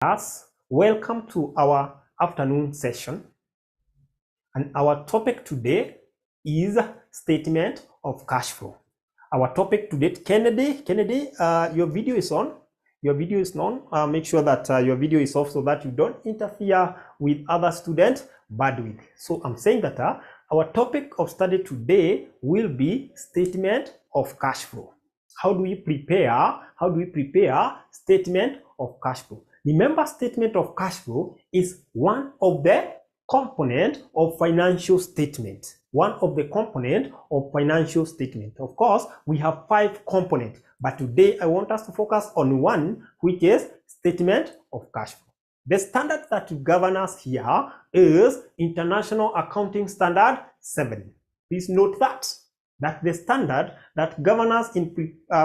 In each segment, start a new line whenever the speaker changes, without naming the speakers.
Class, welcome to our afternoon session, and our topic today is statement of cash flow. Our topic today, Kennedy, your video is on. Your video is on. Make sure that your video is off so that you don't interfere with other students' bandwidth. So I'm saying that our topic of study today will be statement of cash flow. How do we prepare statement of cash flow? Remember, statement of cash flow is one of the component of financial statement. One of the component of financial statement. Of course, we have 5 components, but today I want us to focus on one, which is statement of cash flow. The standard that governs us here is International Accounting Standard 7. Please note that the standard that governs us in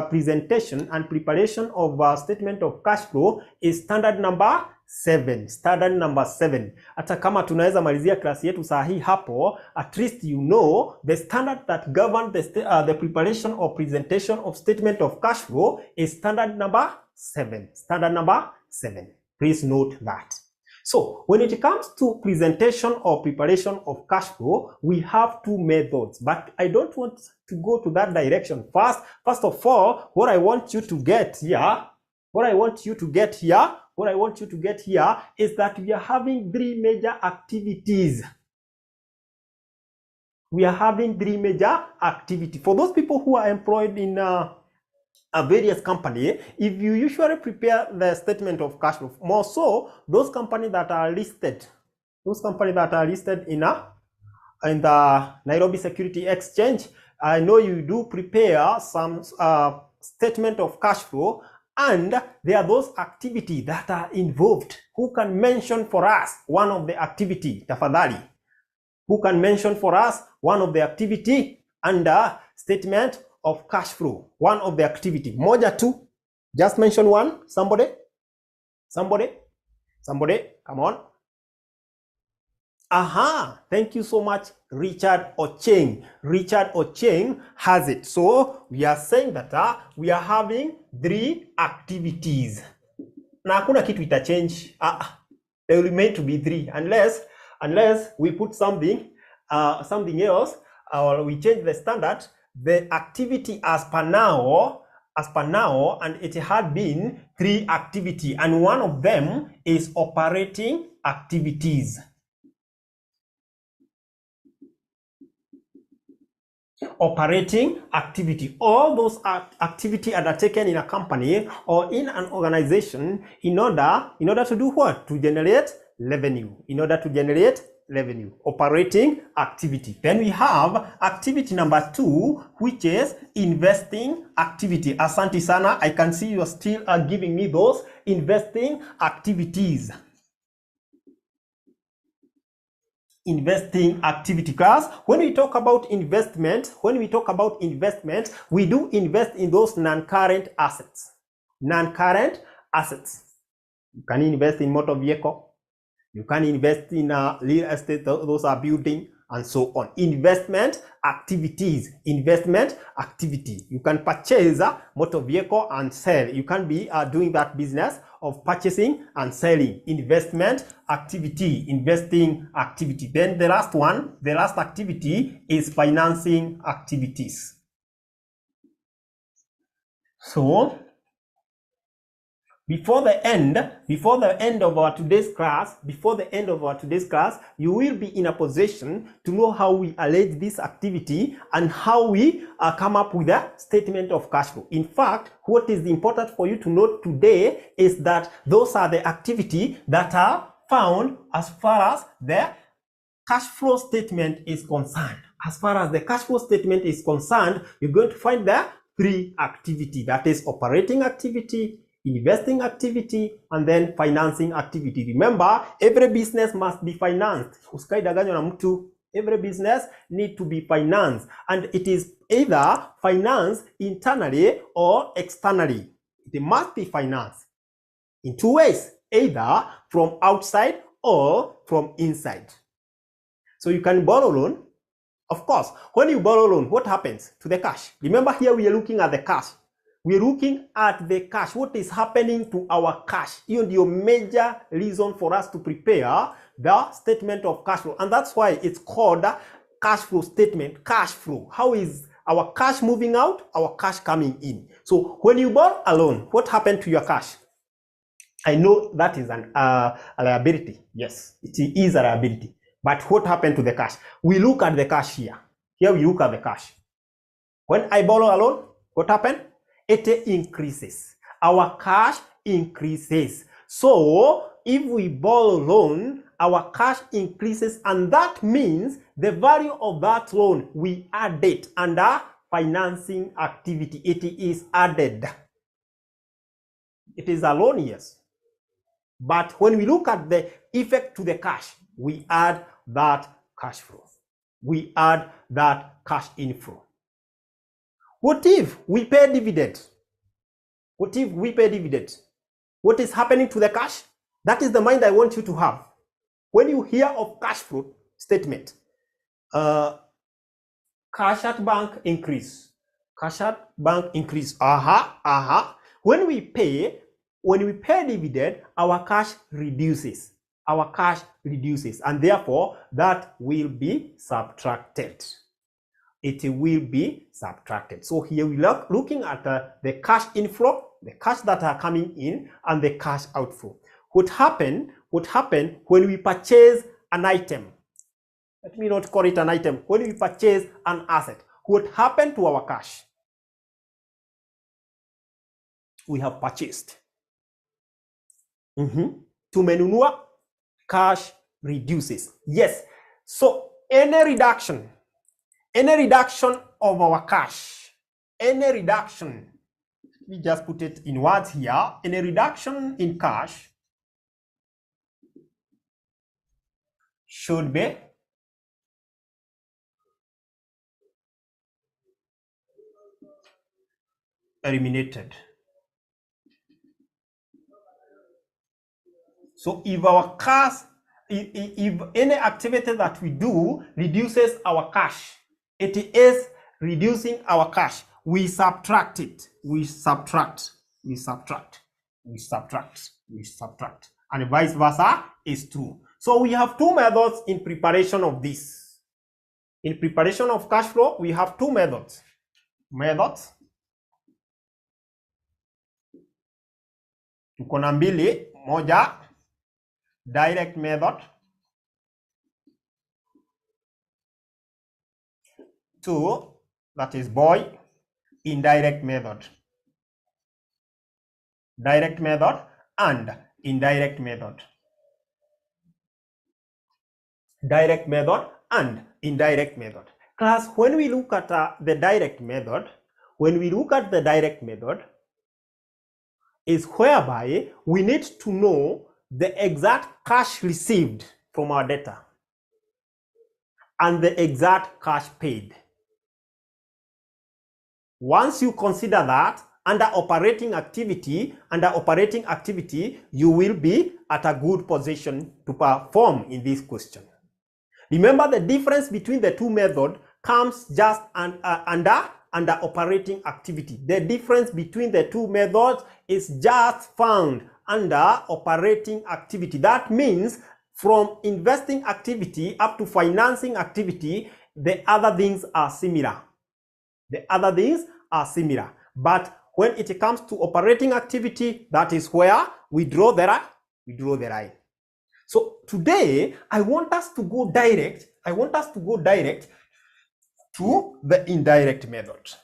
presentation and preparation of statement of cash flow is standard number 7. Standard number 7. Hata kama tunaweza malizia klasi yetu saa hii hapo, at least you know the standard that governs the preparation or presentation of statement of cash flow is standard number 7. Standard number 7. Please note that. So when it comes to presentation or preparation of cash flow, we have 2 methods, but I don't want to go to that direction. First of all, what I want you to get here is that we are having 3 major activities. We are having 3 major activities. For those people who are employed in a various company, if you usually prepare the statement of cash flow, more so those companies that are listed in the Nairobi Security Exchange, I know you do prepare some statement of cash flow, and there are those activities that are involved. Who can mention for us one of the activity, tafadhali? Who can mention for us one of the activity under statement of cash flow? One of the activity. Moja tu. Just mention one. Somebody. Come on. Aha. Thank you so much, Richard Ocheng. Richard Ocheng has it. So we are saying that we are having 3 activities. Na hakuna kitu ita change. They will remain to be 3 unless we put something else, or we change the standard. The activity as per now, and it had been 3 activity, and one of them is operating activities. Operating activity. All those activity undertaken in a company or in an organization in order to do what? To generate revenue. In order to generate revenue. Operating activity. Then we have activity number 2, which is investing activity. Asante sana. I can see you are still giving me those investing activities. Investing activity class. When we talk about investment, we do invest in those non-current assets. Non-current assets. You can invest in motor vehicle. You can invest in real estate, those are building, and so on. Investment activities. Investment activity. You can purchase a motor vehicle and sell. You can be doing that business of purchasing and selling. Investment activity. Investing activity. Then the last activity is financing activities. So before the end of our today's class, you will be in a position to know how we arrange this activity and how we come up with a statement of cash flow. In fact, what is important for you to note today is that those are the activities that are found as far as the cash flow statement is concerned. As far as the cash flow statement is concerned, you're going to find the 3 activities. That is operating activity, investing activity, and then financing activity. Remember, every business must be financed. Uskaidanganywa na mtu. Every business need to be financed, and it is either financed internally or externally. It must be financed in 2 ways, either from outside or from inside. So you can borrow loan. Of course, when you borrow loan, what happens to the cash? Remember, here we are looking at the cash. We're looking at the cash. What is happening to our cash? Hiyo ndio major reason for us to prepare the statement of cash flow. And that's why it's called cash flow statement, cash flow. How is our cash moving out, our cash coming in? So when you borrow a loan, what happened to your cash? I know that is a liability. Yes, it is a liability. But what happened to the cash? We look at the cash here. Here we look at the cash. When I borrow a loan, what happened? It increases. Our cash increases. So if we borrow loan, our cash increases, and that means the value of that loan, we add it under financing activity. It is added. It is a loan, yes. But when we look at the effect to the cash, we add that cash flow. We add that cash inflow. What if we pay dividend? What if we pay dividend? What is happening to the cash? That is the mind I want you to have. When you hear of cash flow statement, cash at bank increase. Cash at bank increase. When we pay dividend, our cash reduces. Our cash reduces, and therefore that will be subtracted. It will be subtracted. So here we are looking at the cash inflow, the cash that are coming in, and the cash outflow. What happened when we purchase an item? Let me not call it an item. When we purchase an asset, what happened to our cash? We have purchased. Tumenunua, cash reduces. Yes. So any reduction of our cash, any reduction, we just put it in words here, any reduction in cash should be eliminated. So if our cash, if any activity that we do reduces our cash, it is reducing our cash, we subtract it. We subtract. And vice versa is true. So we have two methods in preparation of this. In preparation of cash flow, we have two methods. Tuko na mbili, moja direct method, two, that is boy, indirect method. Direct method and indirect method. Direct method and indirect method. Class, when we look at the direct method, is whereby we need to know the exact cash received from our debtor and the exact cash paid. Once you consider that, under operating activity, you will be at a good position to perform in this question. Remember, the difference between the two methods comes just under operating activity. The difference between the two methods is just found under operating activity. That means from investing activity up to financing activity, the other things are similar. But when it comes to operating activity, that is where we draw the line. So today, I want us to go direct to the indirect method.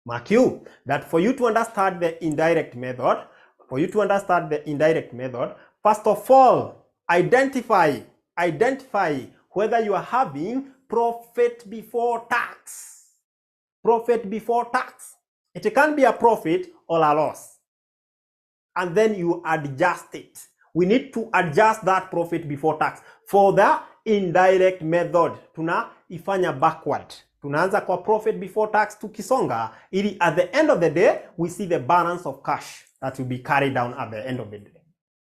Mark you that for you to understand the indirect method, first of all, identify whether you are having profit before tax. It can be a profit or a loss. And then you adjust it. We need to adjust that profit before tax. For the indirect method, tunaifanya backward. Tunaanza kwa profit before tax tukisonga, ili at the end of the day, we see the balance of cash that will be carried down at the end of the day.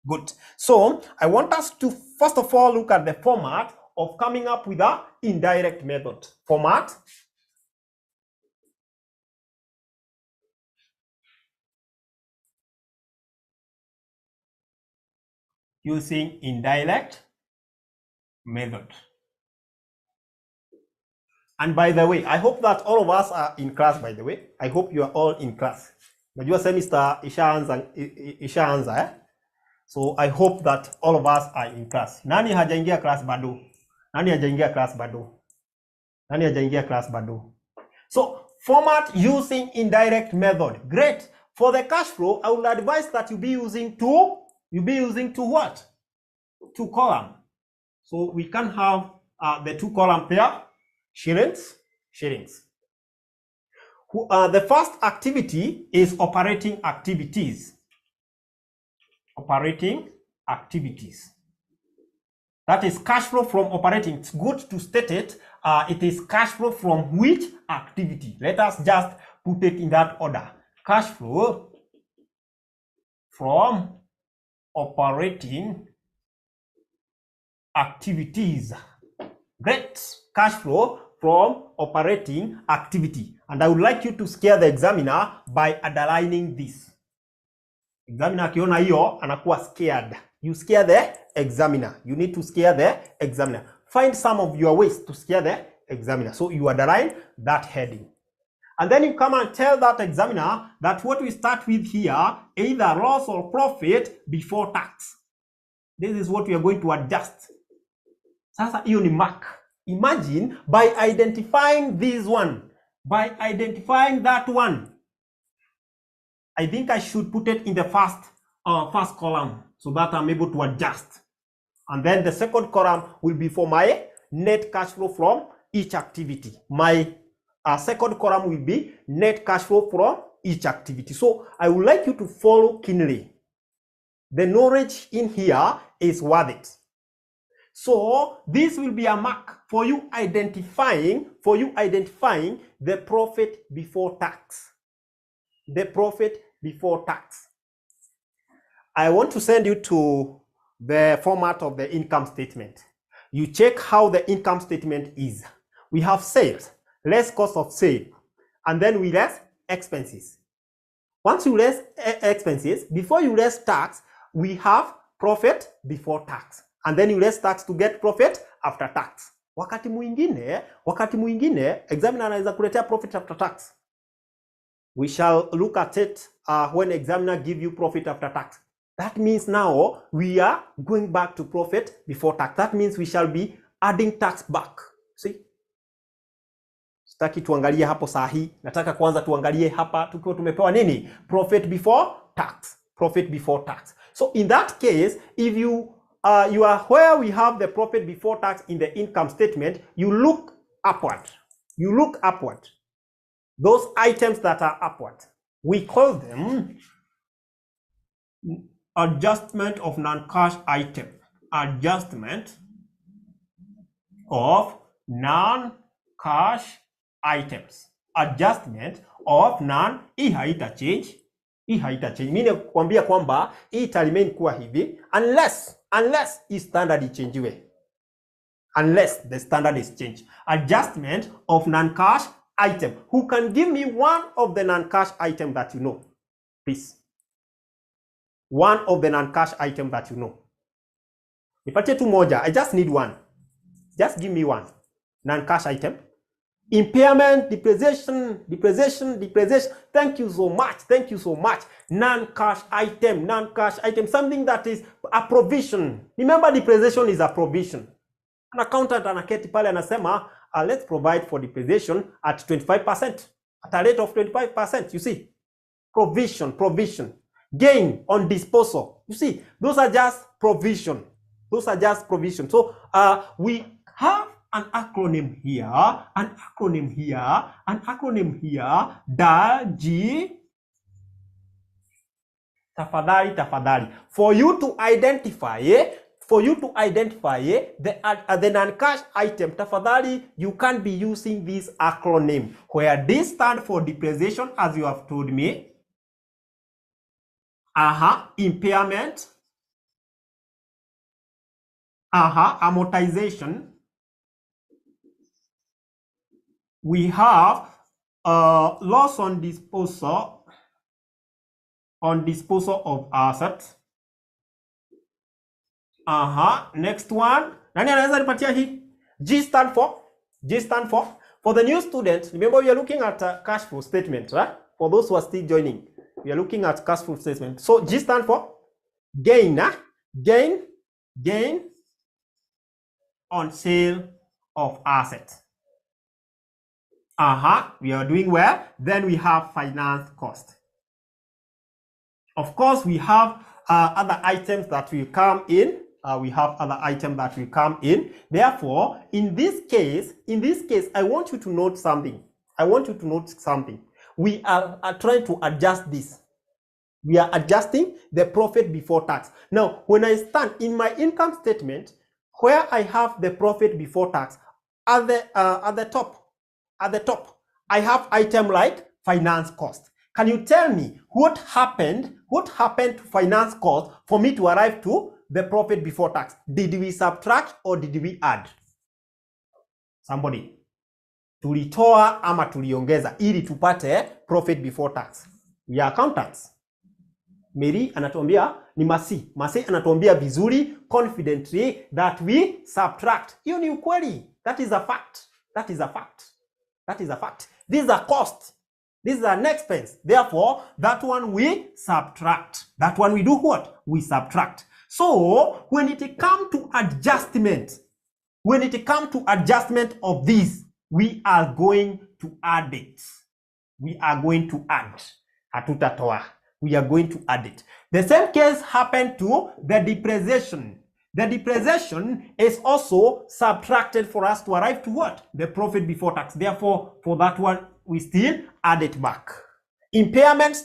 Good. So, I want us to first of all look at the format of coming up with an indirect method. Format. using indirect method. And by the way, I hope that all of us are in class, by the way. I hope you are all in class. Najua semester ishaanza, eh? So I hope that all of us are in class. Nani hajaingia class bado? Nani hajaingia class bado? Nani hajaingia class bado? So format using indirect method. Great. For the cash flow, I would advise that you be using two what? Two column. So we can have the two column there. Shillings. The first activity is operating activities. That is cash flow from operating. It's good to state it. It is cash flow from which activity? Let us just put it in that order. Cash flow from operating activities. Great. Cash flow from operating activity. And I would like you to scare the examiner by underlining this. Examiner akiona hiyo anakuwa scared. You scare the examiner. You need to scare the examiner. Find some of your ways to scare the examiner. So you underline that heading. And then you come and tell that examiner that what we start with here, either loss or profit before tax. This is what we are going to adjust. Sasa hiyo ni mark. Imagine by identifying this one, by identifying that one, I think I should put it in the first column so that I'm able to adjust. And then the second column will be for my net cash flow from each activity. My second column will be net cash flow from each activity. So I would like you to follow keenly. The knowledge in here is worth it. So this will be a mark for you identifying the profit before tax. The profit before tax. I want to send you to the format of the income statement. You check how the income statement is. We have sales, less cost of sale, and then we less expenses. Once you less expenses, before you less tax, we have profit before tax. And then you less tax to get profit after tax. Wakati mwingine, examiner anaweza kuletea profit after tax. We shall look at it when examiner give you profit after tax. That means now we are going back to profit before tax. That means we shall be adding tax back. See? Sitaki tuangalie hapo sahi. Nataka kwanza tuangalie hapa tukiwa tumepewa nini? Profit before tax. Profit before tax. So in that case, if you are where we have the profit before tax in the income statement, you look upward. You look upward. Those items that are upward, we call them adjustment of non-cash item. Adjustment of non-cash items. Adjustment of hii haita change. Mimi kuambia kwamba hii ita remain kuwa hivi unless hii standard ichangewe. Unless the standard is changed. Adjustment of non-cash item. Who can give me one of the non-cash item that you know? Please. One of the non-cash item that you know. Nipatie tu moja. I just need one. Just give me one. Non-cash item. Impairment, depreciation. Thank you so much. Non-cash item. Something that is a provision. Remember, depreciation is a provision. An accountant anaketi pale anasema, let's provide for depreciation at 25%. At a rate of 25%, you see. Provision. Gain on disposal. You see, those are just provision. So we have an acronym here, DAG. Tafadhali. For you to identify the non-cash item, tafadhali, you can be using this acronym, where this stands for depreciation, as you have told me. Impairment. Amortization. We have loss on disposal of assets. Next one. Nani anaweza nipatia hii? G stand for for the new student. Remember, we are looking at a cash flow statement, right? For those who are still joining, we are looking at cash flow statement. So G stand for gain, gain on sale of assets. We are doing well. Then we have finance cost. Of course, we have other items that will come in. Therefore, in this case, I want you to note something. We are trying to adjust this. We are adjusting the profit before tax. Now, when I stand in my income statement, where I have the profit before tax, at the top, I have item like finance cost. Can you tell me what happened to finance cost for me to arrive to the profit before tax? Did we subtract or did we add? Somebody. Tulitoa ama tuliongeza ili tupate profit before tax. We are accountants. Mary anatuambia ni Masi anatuambia vizuri confidently that we subtract. Hiyo ni ukweli. That is a fact. This is a cost. This is an expense. Therefore, that one we subtract. That one we do what? We subtract. So, when it comes to adjustment, of this, we are going to add it. We are going to add. Hatutatoa. We are going to add it. The same case happened to the depreciation. The depreciation is also subtracted for us to arrive to what? The profit before tax. Therefore, for that one, we still add it back. Impairment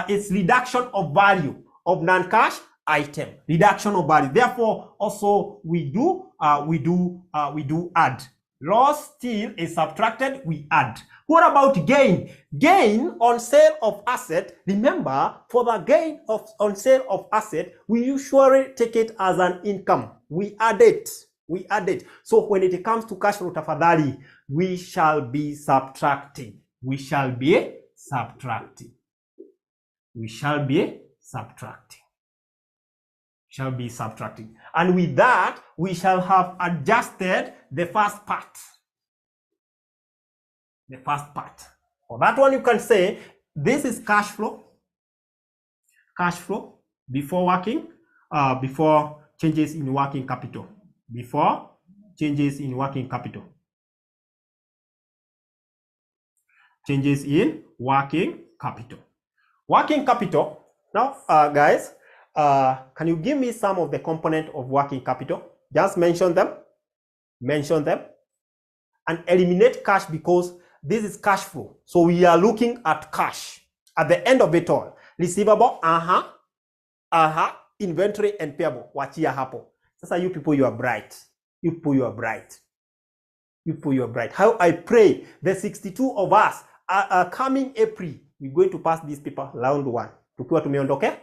is reduction of value of non-cash item. Reduction of value. Therefore, also we do add. Loss still is subtracted, we add. What about gain? Gain on sale of asset. Remember, for the gain on sale of asset, we usually take it as an income. We add it. So when it comes to cash flow tafadhali, we shall be subtracting. And with that, we shall have adjusted the first part. For that one, you can say, this is cash flow. Before changes in working capital. Working capital. Now, guys, can you give me some of the components of working capital? Just mention them, and eliminate cash because this is cash flow. So we are looking at cash at the end of it all. Receivable, inventory and payable. Wachia hapo. Sasa you people, you are bright. How I pray the 62 of us are coming April, we're going to pass this paper round 1. Tukiwa tumeondokea.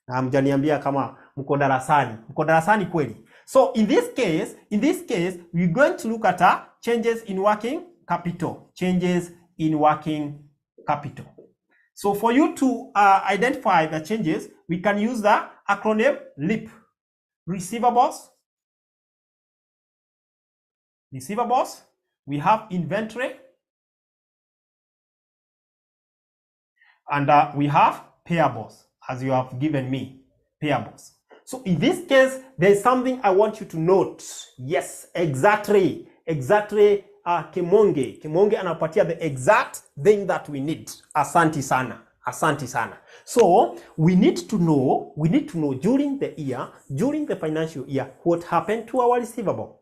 Na mjaniambia kama mko darasani kweli. So in this case, we're going to look at changes in working capital. So for you to identify the changes, we can use the acronym LEAP. Receivables, we have inventory, and we have payables, as you have given me, payables. So in this case, there's something I want you to note. Yes, exactly. Kimonge anapatia the exact thing that we need. Asante sana. So we need to know during the financial year, what happened to our receivable.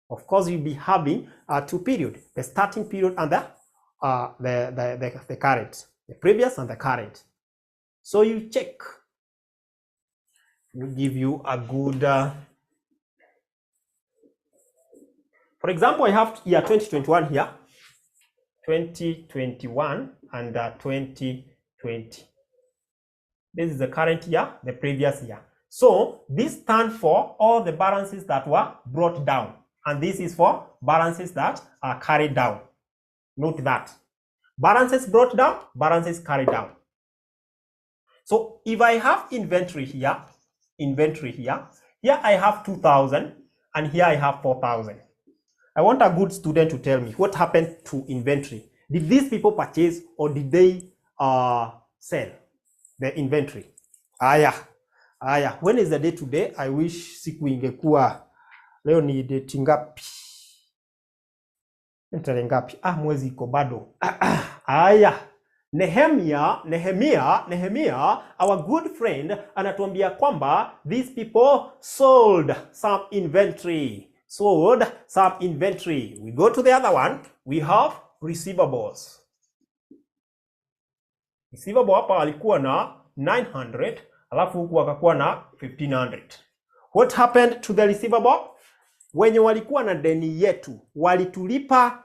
Of course, you'll be having 2 periods, the starting period and the current, the previous and the current. So you check. We'll give you a good, for example, I have year 2021 here, 2021 and 2020. This is the current year, the previous year. So this stands for all the balances that were brought down, and this is for balances that are carried down. Note that. Balances brought down, balances carried down. So if I have inventory here, here I have 2,000 and here I have 4,000. I want a good student to tell me what happened to inventory. Did these people purchase or did they sell the inventory? Aya. When is the day today? I wish siku ingekuwa leo ni date ngapi? Tarehe ngapi? Mwezi iko bado. Aya. Nehemia, our good friend, anatuambia kwamba these people sold some inventory. We go to the other one. We have receivables. Receivable hapa alikuwa na 900, alafu huku akakuwa na 1500. What happened to the receivable? Wenye walikuwa na deni yetu, walitulipa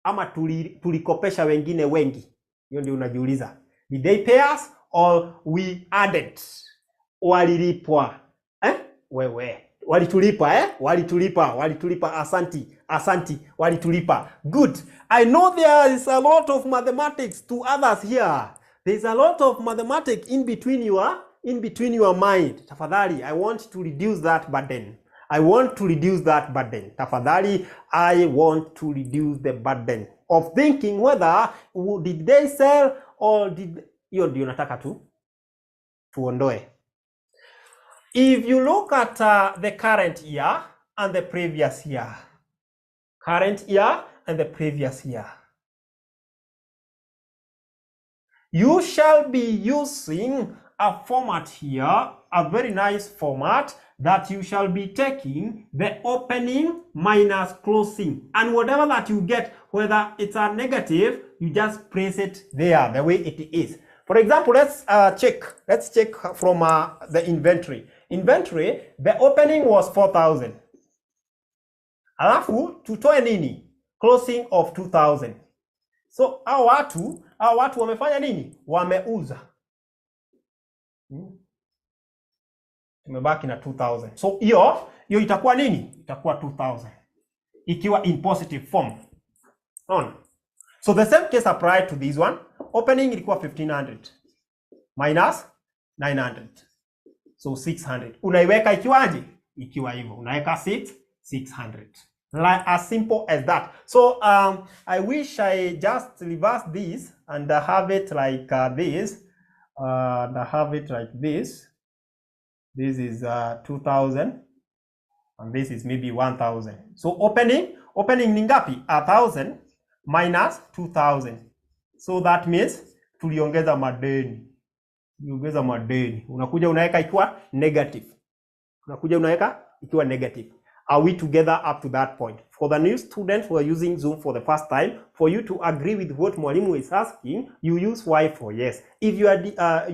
ama tulikopesha wengine wengi? Hiyo ndio unajiuliza. Did they pay us or we added? Walilipwa. Wewe. Walitulipa. Asanti. Walitulipa. Good. I know there is a lot of mathematics to others here. There is a lot of mathematics in between your mind. Tafadhali, I want to reduce that burden. Tafadhali, I want to reduce the burden of thinking whether did they sell or did... Hiyo ndio nataka tuondoe. If you look at the current year and the previous year. You shall be using a format here, a very nice format, that you shall be taking the opening minus closing. And whatever that you get, whether it's a negative, you just place it there, the way it is. For example, let's check from the inventory. The opening was 4,000. Alafu, tutoe nini? Closing of 2,000. So, hao watu wamefanya nini? Wameuza. Tumebaki na 2,000. So, hiyo itakuwa nini? Itakuwa 2,000. Ikiwa in positive form. On. So, the same case applied to this one. Opening ilikuwa 1,500. Minus 900. So 600. Unaiweka ikiwaje? Ikiwa hivyo. Unaweka 600. Like as simple as that. So I wish I just reverse this and have it like this. This is 2,000 and this is maybe 1,000. So opening ni ngapi? 1,000 minus 2,000. So that means tuliongeza madeni. Unakuja unaweka ikiwa negative. Are we together up to that point? For the new students who are using Zoom for the first time, for you to agree with what Mwalimu is asking, you use Y for yes. If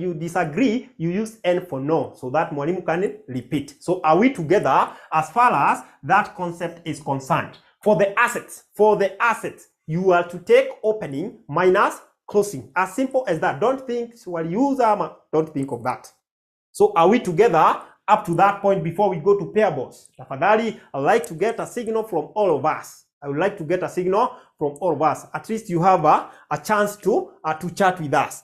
you disagree, you use N for no, so that Mwalimu can repeat. So are we together as far as that concept is concerned? For the assets, you are to take opening minus closing. As simple as that. Don't think don't think of that. So are we together up to that point before we go to payables? Tafadhali, I'd like to get a signal from all of us. At least you have a chance to chat with us.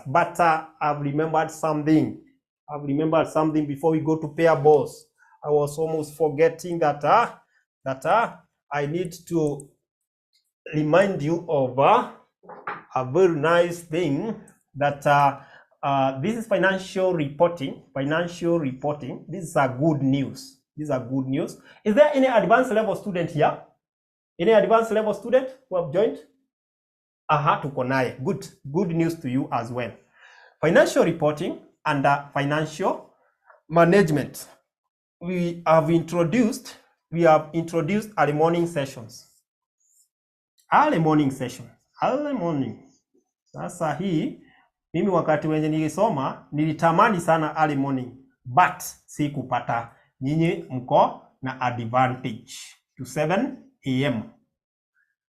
But I've remembered something. Before we go to payables. I was almost forgetting that I need to remind you of a very nice thing that this is financial reporting. This is a good news. Is there any advanced level student here? Any advanced level student who have joined? Tuko naye. Good news to you as well. Financial reporting and financial management. We have introduced early morning sessions. Early morning. Sasa hii mimi wakati wenye nilisoma nilitamani sana early morning, but sikupata. Nyinyi mko na advantage to 7 AM.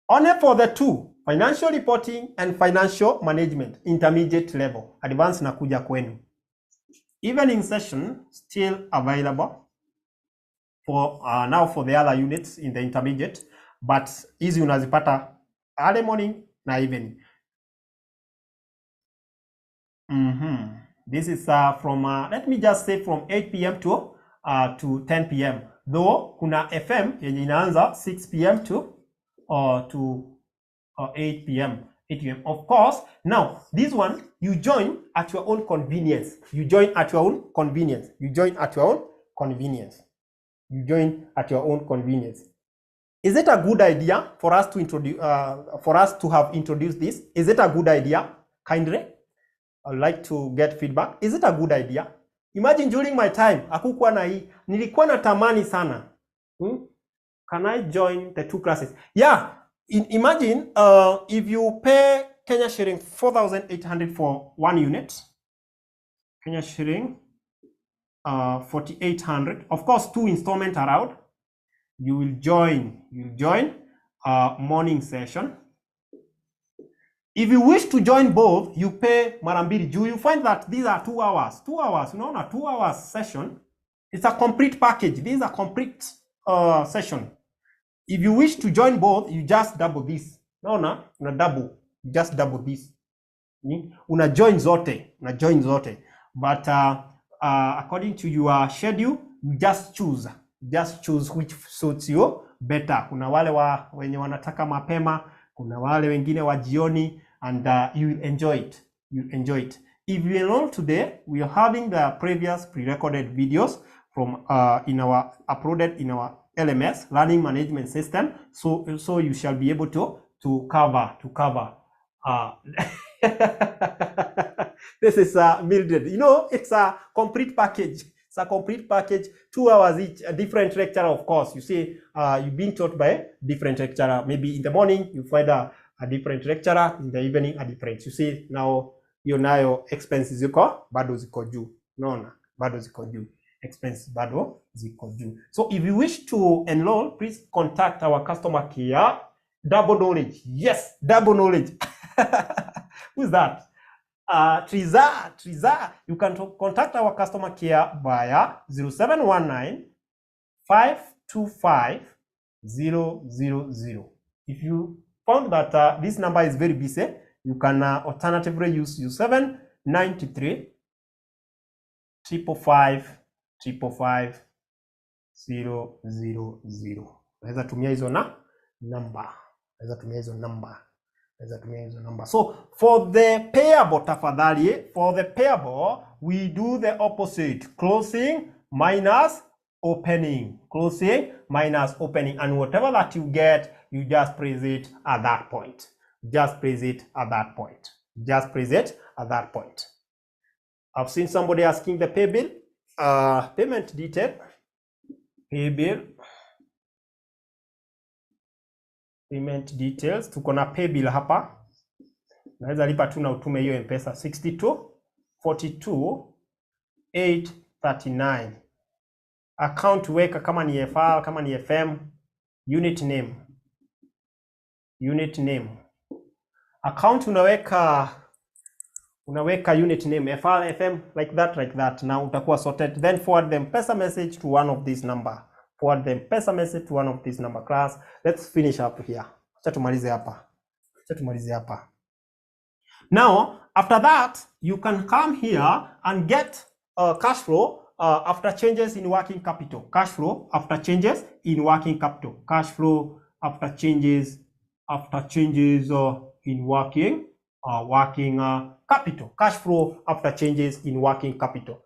Only for the two, financial reporting and financial management, intermediate level. Advanced nakuja kwenu. Evening session still available for now for the other units in the intermediate, but hizi unazipata early morning na evening. This is from let me just say from 8 p.m. to 10 p.m. Though kuna FM yenye inaanza 6 p.m. to 8 p.m. 8 p.m. Of course, now this one you join at your own convenience. You join at your own convenience. You join at your own convenience. You join at your own convenience. Is it a good idea for us to introduce have introduced this? Is it a good idea? Kindly, I'd like to get feedback. Is it a good idea? Imagine during my time, hakukuwa na hii. Nilikuwa natamani sana. Can I join the two classes? Yeah. Imagine if you pay Kenya shilling 4,800 for one unit. Kenya shilling 4,800. Of course, 2 installments allowed. You will join morning session. If you wish to join both, you pay marambiri. You find that these are 2 hours. 2 hours, you know, a 2 hours session. It's a complete package. This is a complete session. If you wish to join both, you just double this. Una double. You just double this. Una join zote. But according to your schedule, you just choose. Just choose which suits you better. Kuna wale wenye wanataka mapema, kuna wale wengine wa jioni, and you will enjoy it. You enjoy it. If you enroll today, we are having the previous pre-recorded videos from uploaded in our LMS, Learning Management System. So you shall be able to cover. This is Mildred. You know, it's a complete package. It's a complete package, 2 hours each, a different lecturer, of course. You see, you've been taught by a different lecturer. Maybe in the morning, you find a different lecturer, in the evening, a different. You see, now, your expenses ziko, bado ziko juu. No, bado ziko juu. Expenses bado ziko juu. So if you wish to enroll, please contact our customer care. Double knowledge. Yes, double knowledge. Who's that? Triza. You can contact our customer care via 0719 525 000. If you found that this number is very busy, you can alternatively use 0793 555 000. Unaweza tumia hizo number. So for the payable, tafadhali, for the payable, we do the opposite. Closing minus opening. Closing minus opening. And whatever that you get, you just press it at that point. Just press it at that point. I've seen somebody asking the pay bill. Payment detail. Pay bill. Payment details. Tuko na pay bill hapa. Naweza lipa tu na utume hiyo M-Pesa 62 42 839. Account weka kama ni FR, kama ni FM. Unit name. Account unaweka unit name FR FM like that. Now utakuwa sorted. Then forward the M-Pesa message to one of these number. Class. Let's finish up here. Acha tumalize hapa. Now, after that, you can come here and get cash flow after changes in working capital. Cash flow after changes in working capital. Cash flow after changes in working capital. Cash flow after changes in working capital.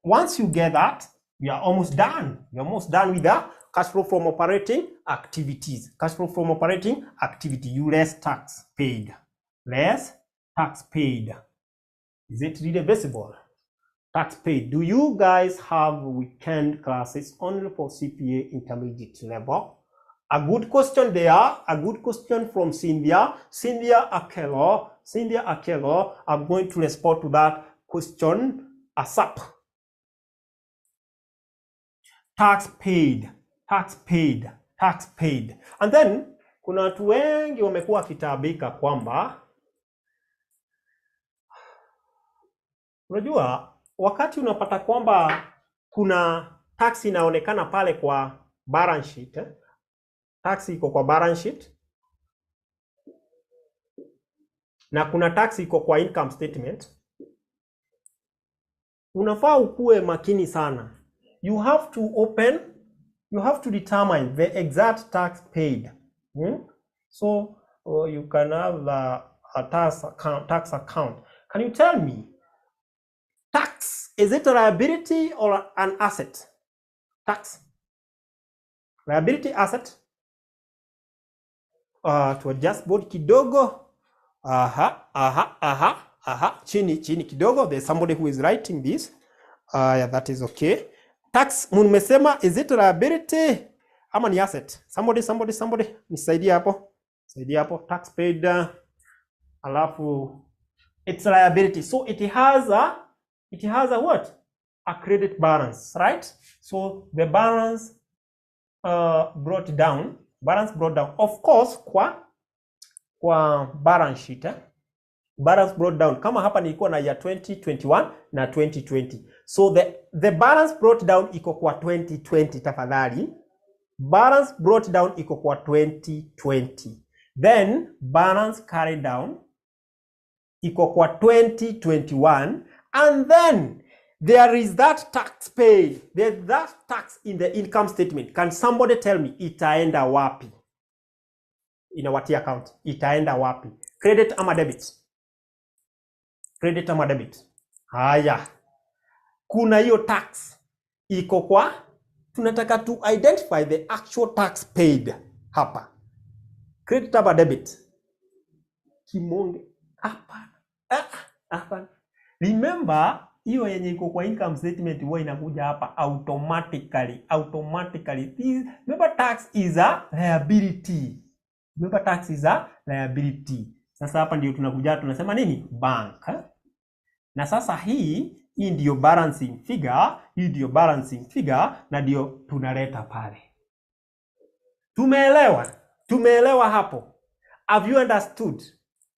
Once you get that, we are almost done. We're almost done with the cash flow from operating activities. Cash flow from operating activity. You less tax paid. Is it really visible? Tax paid. Do you guys have weekend classes only for CPA intermediate level? A good question there. A good question from Cynthia. Cynthia Akelo. I'm going to respond to that question ASAP. Tax paid. And then kuna watu wengi wamekuwa kitabika kwamba unajua wakati unapata kwamba kuna tax inaonekana pale kwa balance sheet, tax iko kwa balance sheet na kuna tax iko kwa income statement. unafaa ukue makini sana. You have to determine the exact tax paid. So you can have a tax account. Can you tell me, tax, is it a liability or an asset? Tax, liability, asset? To adjust board kidogo. Chini kidogo. There's somebody who is writing this. Yeah, that is okay. Tax, mmesema, is it a liability ama ni asset? Somebody nisaidie hapo. Tax paid, alafu it's a liability. So it has a what? A credit balance, right? So the balance brought down. Of course, kwa balance sheet, balance brought down. Kama hapa nilikuwa na ya 2021 na 2020. So the balance brought down iko kwa 2020 tafadhali. Balance brought down iko kwa 2020. Then balance carried down iko kwa 2021, and then there is that tax paid. There's that tax in the income statement. Can somebody tell me itaenda wapi? In our T account itaenda wapi? Credit ama debit? Credit ama debit? Haya, kuna hiyo tax iko kwa, tunataka to identify the actual tax paid hapa. Credit ama debit? Kimonge hapa. Remember, hiyo yenye iko kwa income statement huwa inakuja hapa automatically. Remember, tax is a liability. Sasa hapa ndio tunakuja tunasema nini? Bank. Na sasa hii ndio balancing figure, na ndio tunaleta pale. Tumeelewa hapo? Have you understood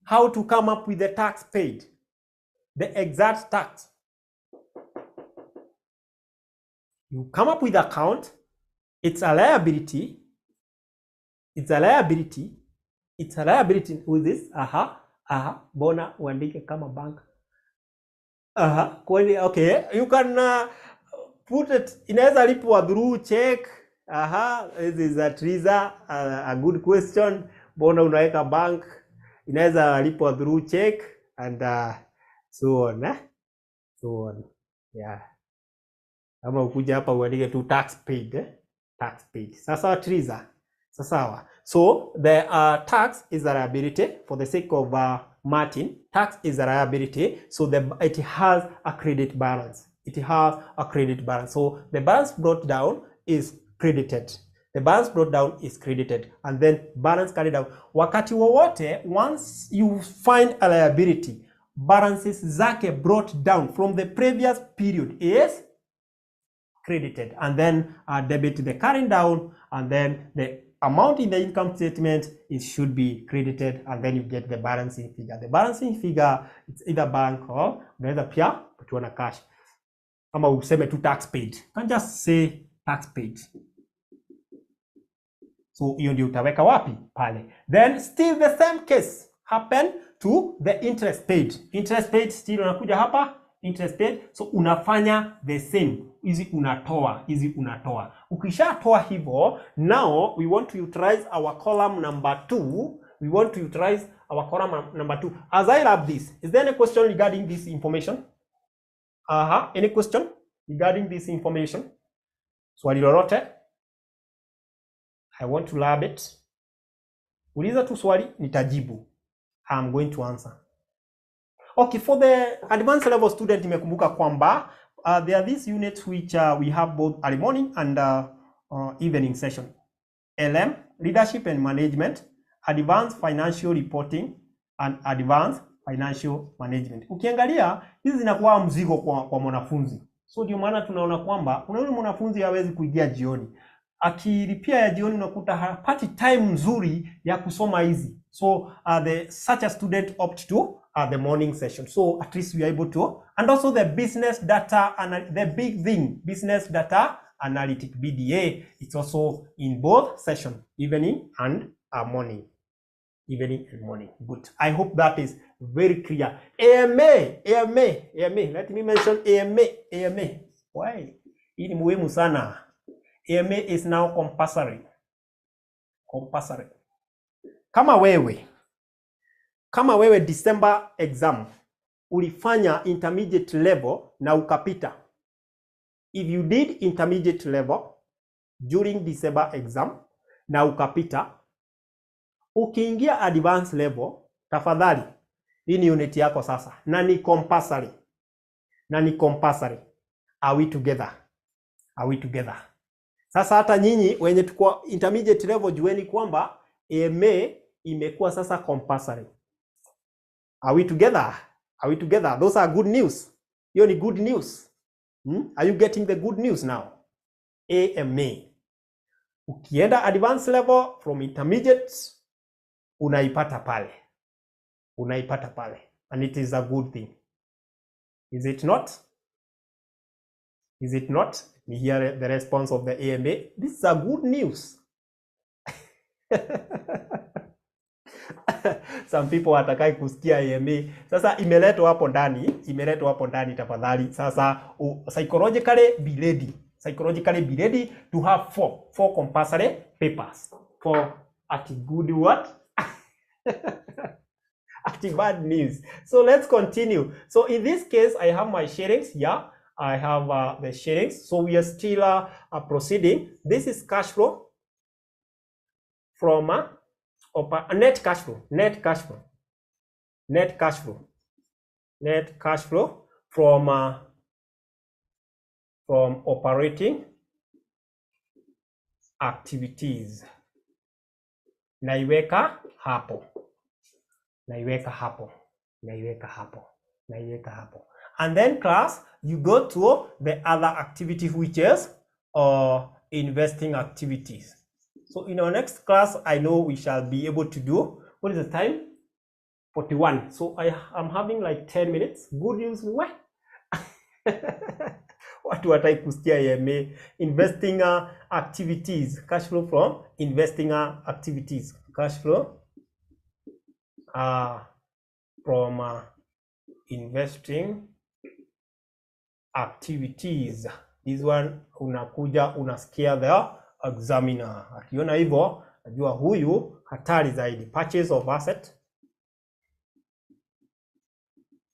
how to come up with the tax paid? The exact tax. You come up with account. It's a liability. With this. Bona uandike kama bank. Okay. You can put it, inaweza lipwa through check. This is a Triza, a good question. Bona unaweka bank. Inaweza lipwa through check and so on. Yeah. Ama ukuja hapa uandike tu tax paid. Sasa Triza. Sawa. So the tax is a liability. For the sake of Martin, tax is a liability. So it has a credit balance. So the balance brought down is credited. And then balance carried down. Wakati wowote, once you find a liability, balances zake brought down from the previous period is credited, and then debit the carrying down, and then the amount in the income statement should be credited, and then you get the balancing figure. The balancing figure, it's either bank or unaweza pia kutuona cash. Kama useme tu tax paid, you can just say tax paid. So hiyo ndio utaweka wapi? Pale. Then still the same case happen to the interest paid. Interest paid still unakuja hapa, interest paid. So unafanya the same. Hizi unatoa. Ukishatoa hivyo, now we want to utilize our column number 2. As I love this, is there any question regarding this information? Any question regarding this information? Swali lolote? I want to lab it. Uliza tu swali, nitajibu. I'm going to answer. Okay, for the advanced level student, nimekumbuka kwamba there are these units which we have both early morning and evening session. LM, Leadership and Management, Advanced Financial Reporting, and Advanced Financial Management. Ukiangalia, hizi zinakuwa mzigo kwa mwanafunzi. So ndio maana tunaona kwamba kuna yule mwanafunzi hawezi kuingia jioni. Akilipia ya jioni unakuta hapati time nzuri ya kusoma hizi. So such a student opt to the morning session. So at least we are able to, and also the business data and the big thing, business data analytic BDA, it's also in both session, evening and morning. evening and morning. Good. I hope that is very clear. AMA. Let me mention AMA. Why? Hii ni muhimu sana. AMA is now compulsory. Kama wewe December exam ulifanya intermediate level na ukapita. If you did intermediate level during December exam na ukapita, ukiingia advanced level, tafadhali hii ni unit yako sasa na ni compulsory. Are we together? Sasa hata nyinyi wenye tuko intermediate level jueni kwamba AMA imekuwa sasa compulsory. Are we together? Those are good news. Hiyo ni good news. Are you getting the good news now? AMA. Ukienda advanced level from intermediate, unaipata pale. And it is a good thing. Is it not? We hear the response of the AMA. This is a good news. Some people watakai kusikia AMA. Sasa imeletwa hapo ndani tafadhali. Sasa psychologically be ready to have four compulsory papers for at good what? At bad news. So let's continue. So in this case, I have my sharings here. I have the sharings. So we are still proceeding. This is cash flow from net cash flow from operating activities. Naiweka hapo. And then class, you go to the other activity, which is investing activities. So in our next class, I know we shall be able to do, what is the time? 41. So I am having like 10 minutes. Good news. What? Watu watai kusikia AMA. Investing activities. Cash flow from investing activities. Cash flow from investing activities. This one unakuja unasikia the examiner. Akiona hivyo, najua huyu hatari zaidi. Purchase of asset.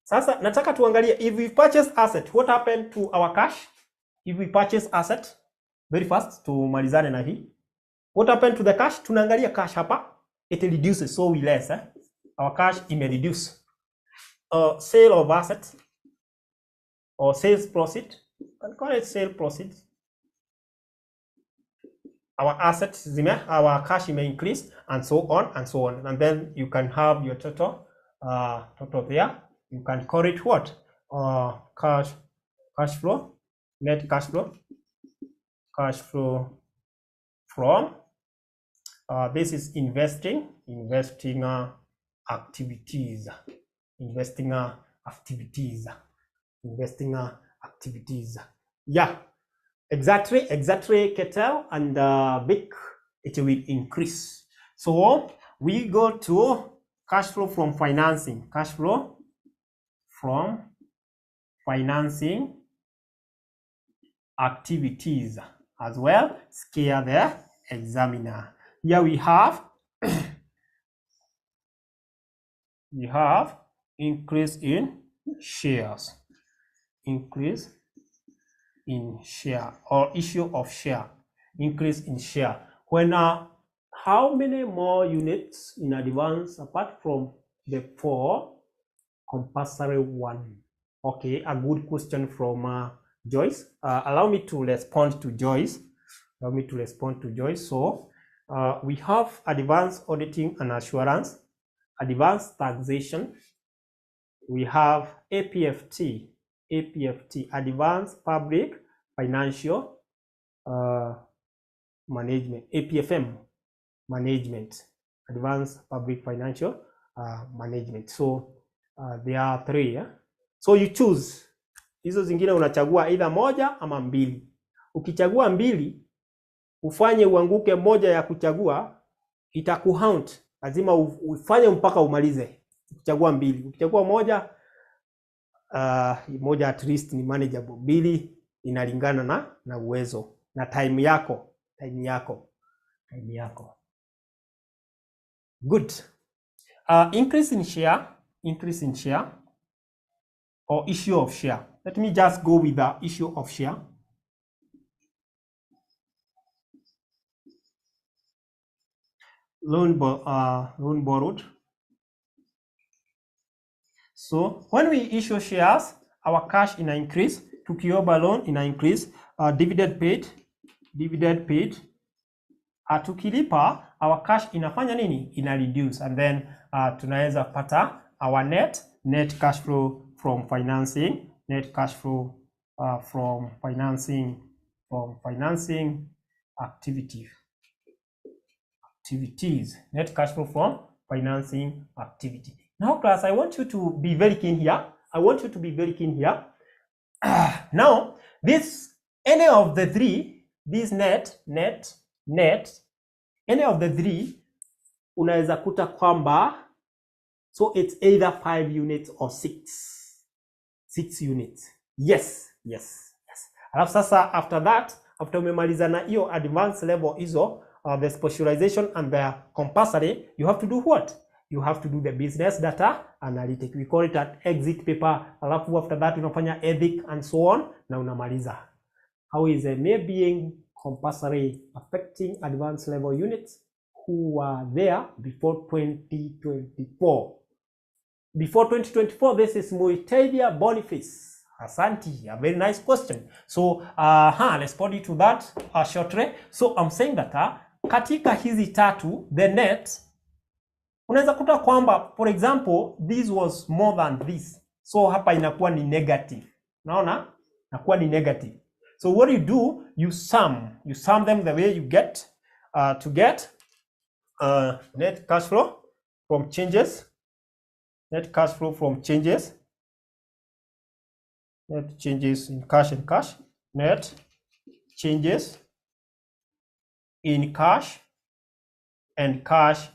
Sasa nataka tuangalie, if we purchase asset, what happened to our cash? If we purchase asset, very fast, tumalizane na hii. What happened to the cash? Tunaangalia cash hapa. It reduces, so we less. Our cash ime reduce. Sale of asset or sales profit. I call it sale profit. Our assets, our cash may increase, and so on and so on. And then you can have your total there. You can call it what? Cash flow, net cash flow from. This is investing activities. Yeah. Exactly, Ketel and Vic, it will increase. So we go to cash flow from financing. Cash flow from financing activities as well. Scale the examiner. Here we have increase in shares. Increase in share or issue of share. Increase in share. When how many more units in advance apart from the 4 compulsory one? Okay, a good question from Joyce. Allow me to respond to Joyce. So we have advanced auditing and assurance, advanced taxation. We have APFT, advanced public financial management, APFM management, advanced public financial management. So there are 3. Yeah? So you choose. Hizo zingine unachagua either moja ama mbili. Ukichagua mbili, ufanye uanguke moja ya kuchagua, itakuhaunt. lazima ufanye mpaka umalize. Ukichagua mbili, ukichagua moja, moja at least ni manageable, mbili inalingana na uwezo na time yako. Good. Increase in share or issue of share. Let me just go with the issue of share. Loan borrowed. So when we issue shares, our cash in increase, tukiomba loan in increase, dividend paid, tukilipa our cash inafanya nini? Ina reduce, and then tunaweza pata our net cash flow from financing, net cash flow from financing activities, net cash flow from financing activity. Now class, I want you to be very keen here. Now, any of the three, this net, any of the three, unaweza kuta kwamba, so it's either 5 units or 6 units. Yes. Alafu sasa after umemaliza na hiyo advanced level hizo, the specialization and the compulsory, you have to do what? You have to do the business data analytic. We call it an exit paper. Alafu after that unafanya ethic and so on na unamaliza. How is a mere being compulsory affecting advanced level units who were there before 2024? Before 2024, this is Muitavia Boniface. Asanti, a very nice question. So, let's body to that shortly. So, I'm saying that katika hizi tatu, the net, unaweza kuta kwamba, for example, this was more than this. So, hapa inakuwa ni negative. Naona? Inakuwa ni negative. So, what you do, you sum them the way you get to get net cash flow from changes. Net cash flow from changes. Net changes in cash and cash. Net changes in cash and cash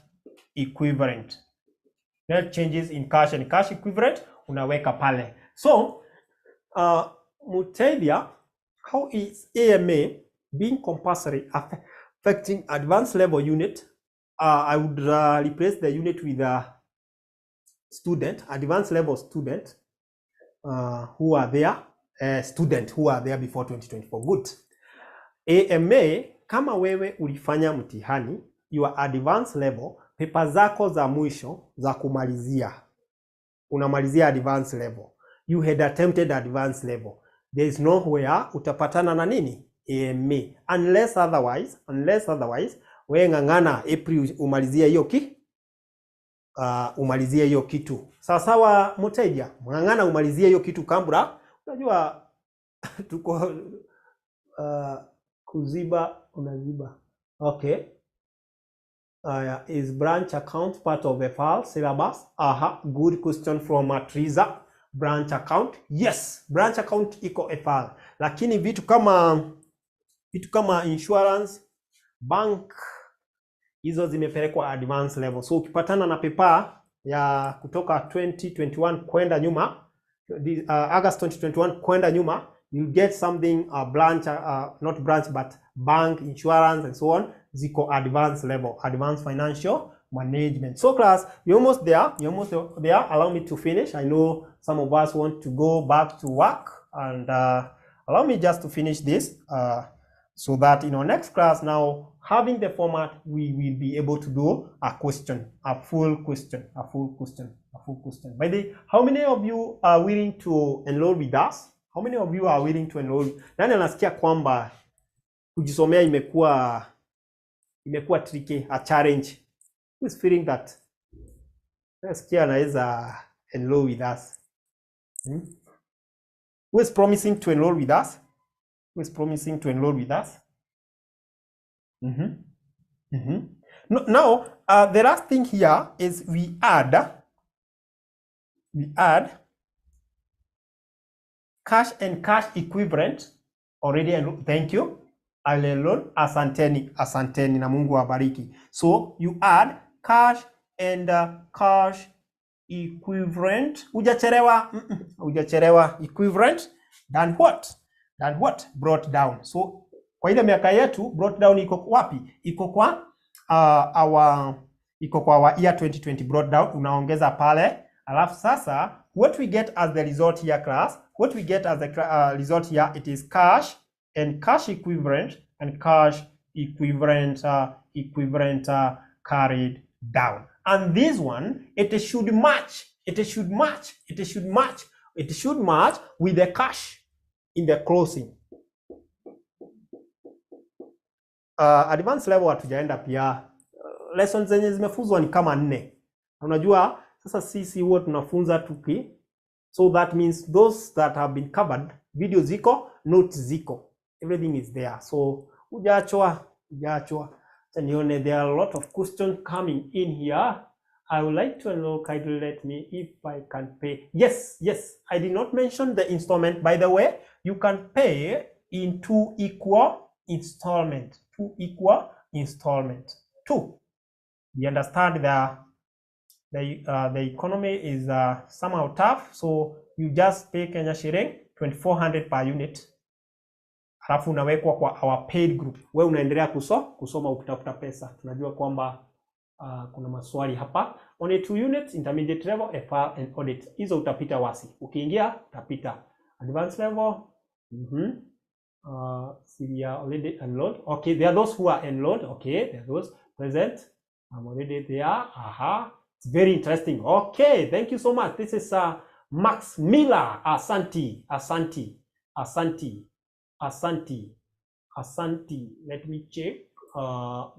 equivalent. Net changes in cash and cash equivalent, unaweka pale. So, Muitavia, how is AMA being compulsory affecting advanced level unit? I would replace the unit with a student, advanced level student, who are there before 2024. Good. AMA, kama wewe ulifanya mtihani, your advanced level, paper zako za mwisho za kumalizia, unamalizia advanced level. You had attempted advanced level. There is nowhere utapatana na nini? AMA. Unless otherwise, wewe ngangana April umalizia hiyo kitu. Sawa Muitavia, ngangana umalizia hiyo kitu Kambura. Unajua tuko kuziba unaziba. Okay. Is branch account part of FR syllabus? Good question from Matriza. Branch account? Yes, branch account iko FR. Lakini vitu kama insurance, bank, hizo zimepelekwa advanced level. So ukipatana na paper ya kutoka 2021 kwenda nyuma, August 2021 kwenda nyuma, you get something branch, not branch but bank, insurance and so on, ziko advanced level, advanced financial management. So class, you're almost there. Allow me to finish. I know some of us want to go back to work, and allow me just to finish this so that in our next class now, having the format, we will be able to do a full question. By the way, how many of you are willing to enroll with us? How many of you are willing to enroll? Nani anasikia kwamba kujisomea imekuwa tricky, a challenge? Who is feeling that nasikia anaweza enroll with us? Who is promising to enroll with us? Now, the last thing here is we add cash and cash equivalent already. Thank you. Alelon, asanteni na Mungu awabariki. So you add cash and cash equivalent. Hujachelewa. Equivalent than what? Brought down. So kwa ile miaka yetu brought down iko wapi? Iko kwa our year 2020 brought down, unaongeza pale. Alafu sasa what we get as the result here class, what we get as the result here, it is cash and cash equivalent and cash equivalent carried down. And this one, it should match with the cash in the closing. Advanced level hatujaenda pia. Lessons zenye zimefunzwa ni kama 4. Unajua sasa sisi huwa tunafunza tuki, so that means those that have been covered, video ziko, notes ziko, everything is there. So hujachwa. Nione there are a lot of questions coming in here. I would like to know, kindly let me if I can pay. Yes, I did not mention the installment. By the way, you can pay in 2 equal installment. 2 equal installment. 2. We understand the economy is somehow tough, so you just pay Kenya shilling 2400 per unit. Halafu unawekwa kwa our paid group. Wewe unaendelea kusoma ukitafuta pesa. Tunajua kwamba kuna maswali hapa. Only 2 units, intermediate level, FR and audit. Hizo utapita wasi. Ukiingia utapita. Advanced level, we are already enrolled. Okay, there are those who are enrolled. Okay, there are those present. I'm already there. Aha. It's very interesting. Okay, thank you so much. This is Max Miller. Asante. Let me check the